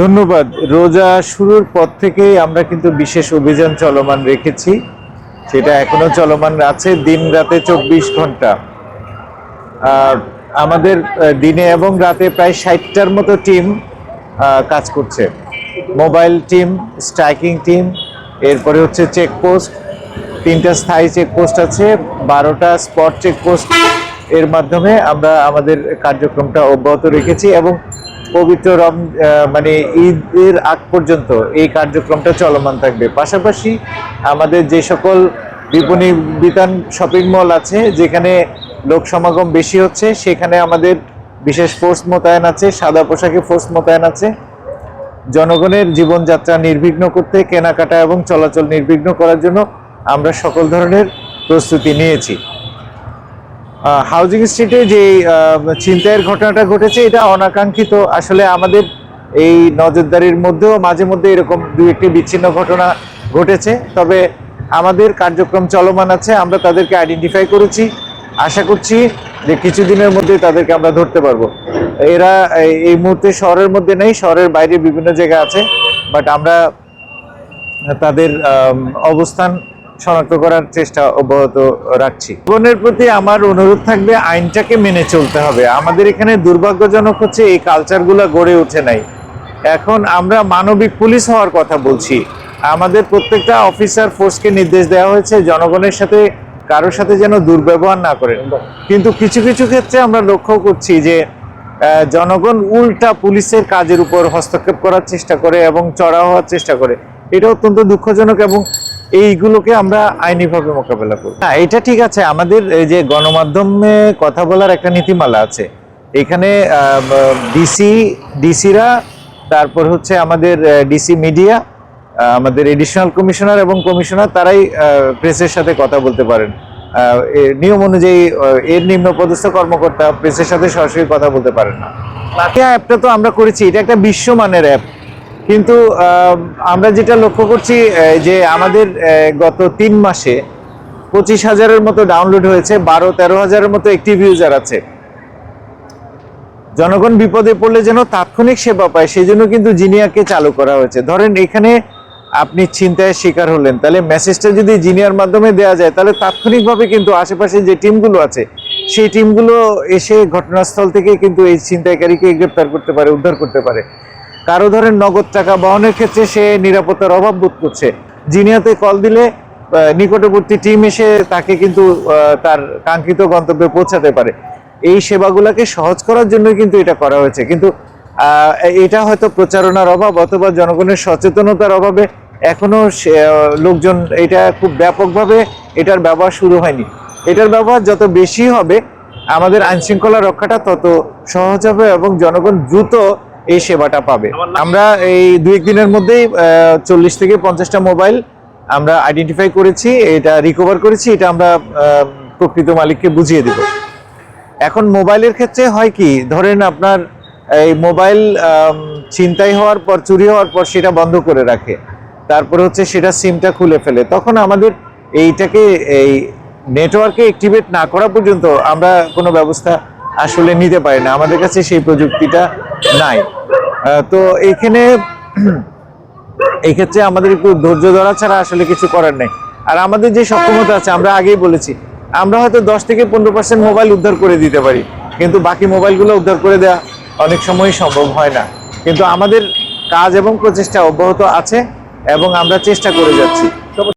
ধন্যবাদ। রোজা শুরুর পর থেকেই আমরা কিন্তু বিশেষ অভিযান চলমান রেখেছি। সেটা এখনো চলমান আছে দিন রাতে 24 ঘন্টা। আহ, আমাদের দিনে এবং রাতে প্রায় 60টার মতো টিম কাজ করছে। মোবাইল টিম, স্ট্রাইকিং টিম, এরপরে হচ্ছে চেকপোস্ট, 3টা স্থায়ী চেকপোস্ট আছে, 12টা স্পট চেকপোস্ট। এর মাধ্যমে আমরা আমাদের কার্যক্রমটা অব্যাহত রেখেছি এবং পবিত্র মানে ঈদের আগ পর্যন্ত এই কার্যক্রমটা চলমান থাকবে। পাশাপাশি আমাদের যে সকল বিপণী বিতান শপিং মল আছে, যেখানে লোক সমাগম বেশি হচ্ছে, সেখানে আমাদের বিশেষ ফোর্স মোতায়েন আছে, সাদা পোশাকে ফোর্স মোতায়েন আছে। জনগণের জীবনযাত্রা নির্বিঘ্ন করতে, কেনাকাটা এবং চলাচল নির্বিঘ্ন করার জন্য আমরা সকল ধরনের প্রস্তুতি নিয়েছি। হাউজিং স্ট্রিটে যে ছিনতাইয়ের ঘটনাটা ঘটেছে, এটা অনাকাঙ্ক্ষিত। আসলে আমাদের এই নজরদারির মধ্যেও মাঝে মধ্যে এরকম দুই একটি বিচ্ছিন্ন ঘটনা ঘটেছে, তবে আমাদের কার্যক্রম চলমান আছে। আমরা তাদেরকে আইডেন্টিফাই করেছি, আশা করছি যে কিছুদিনের মধ্যে তাদেরকে আমরা ধরতে পারবো। এরা এই মুহূর্তে শহরের মধ্যে নেই, শহরের বাইরে বিভিন্ন জায়গায় আছে, বাট আমরা তাদের অবস্থান শনাক্ত করার চেষ্টা অব্যাহত রাখছি। জনগণের প্রতি আমার অনুরোধ থাকবে, আইনটাকে মেনে চলতে হবে। আমাদের এখানে দুর্ভাগ্যজনক হচ্ছে এই কালচারগুলো গড়ে ওঠে নাই। এখন আমরা মানবিক পুলিশ হওয়ার কথা বলছি। আমাদের প্রত্যেকটা অফিসার ফোর্সকে নির্দেশ দেওয়া হয়েছে জনগণের সাথে কারোর সাথে যেন দুর্ব্যবহার না করেন, কিন্তু কিছু কিছু ক্ষেত্রে আমরা লক্ষ্য করছি যে জনগণ উল্টা পুলিশের কাজের উপর হস্তক্ষেপ করার চেষ্টা করে এবং চড়া হওয়ার চেষ্টা করে। এটা অত্যন্ত দুঃখজনক এবং এইগুলোকে আমরা আইনিভাবে মোকাবেলা করব। না, এটা ঠিক আছে। আমাদের এই যে গণমাধ্যমে কথা বলার একটা নীতিমালা আছে, এখানে ডিসিরা, তারপর হচ্ছে আমাদের ডিসি মিডিয়া, আমাদের এডিশনাল কমিশনার এবং কমিশনার, তারাই প্রেসের সাথে কথা বলতে পারেন। নিয়ম অনুযায়ী এর নিম্ন পদস্থ কর্মকর্তা প্রেসের সাথে সরাসরি কথা বলতে পারেন না। লাঠিয়া অ্যাপটা তো আমরা করেছি, এটা একটা বিশ্বমানের অ্যাপ, কিন্তু আমরা যেটা লক্ষ্য করছি যে আমাদের গত 3 মাসে 25,000-এর মতো ডাউনলোড হয়েছে, 12-13 হাজারের মতো অ্যাক্টিভ ইউজার আছে। জনগণ বিপদে পড়লে যেন তাৎক্ষণিক সেবা পায়, সেই জন্য কিন্তু জিনিয়াকে চালু করা হয়েছে। ধরেন এখানে আপনি ছিনতাইয়ের শিকার হলেন, তাহলে মেসেজটা যদি জিনিয়ার মাধ্যমে দেওয়া যায়, তাহলে তাৎক্ষণিকভাবে কিন্তু আশেপাশে যে টিমগুলো আছে, সেই টিমগুলো এসে ঘটনাস্থল থেকে কিন্তু এই ছিনতাইকারীকে গ্রেপ্তার করতে পারে, উদ্ধার করতে পারে। কারো ধরেন নগদ টাকা বহনের ক্ষেত্রে সে নিরাপত্তার অভাব বোধ করছে, জিনিয়াতে কল দিলে নিকটবর্তী টিম এসে তাকে কিন্তু তার কাঙ্ক্ষিত গন্তব্যে পৌঁছাতে পারে। এই সেবাগুলোকে সহজ করার জন্য কিন্তু এটা করা হয়েছে, কিন্তু এটা হয়তো প্রচারণার অভাব অথবা জনগণের সচেতনতার অভাবে এখনো লোকজন এটা খুব ব্যাপকভাবে এটার ব্যবহার শুরু হয়নি। এটার ব্যবহার যত বেশি হবে, আমাদের আইনশৃঙ্খলা রক্ষাটা তত সহজ হবে এবং জনগণ দ্রুত এই সেবাটা পাবে। আমরা এই 2-1 দিনের মধ্যেই 40 থেকে 50টা মোবাইল আমরা আইডেন্টিফাই করেছি, এটা রিকভার করেছি, এটা আমরা প্রকৃত মালিককে বুঝিয়ে দেব। এখন মোবাইলের ক্ষেত্রে হয় কি, ধরেন আপনার এই মোবাইল ছিনতাই হওয়ার পর, চুরি হওয়ার পর সেটা বন্ধ করে রাখে, তারপরে হচ্ছে সেটা সিমটা খুলে ফেলে। তখন আমাদের এইটাকে এই নেটওয়ার্কে অ্যাক্টিভেট না করা পর্যন্ত আমরা কোনো ব্যবস্থা আসলে নিতে পারি না, আমাদের কাছে সেই প্রযুক্তিটা নাই। তো এইখানে এই ক্ষেত্রে আমাদের একটু ধৈর্য ধরা ছাড়া আসলে কিছু করার নেই। আর আমাদের যে সক্ষমতা আছে, আমরা আগেই বলেছি, আমরা হয়তো 10 থেকে 15% মোবাইল উদ্ধার করে দিতে পারি, কিন্তু বাকি মোবাইলগুলো উদ্ধার করে দেওয়া অনেক সময় সম্ভব হয় না। কিন্তু আমাদের কাজ এবং প্রচেষ্টা অব্যাহত আছে এবং আমরা চেষ্টা করে যাচ্ছি।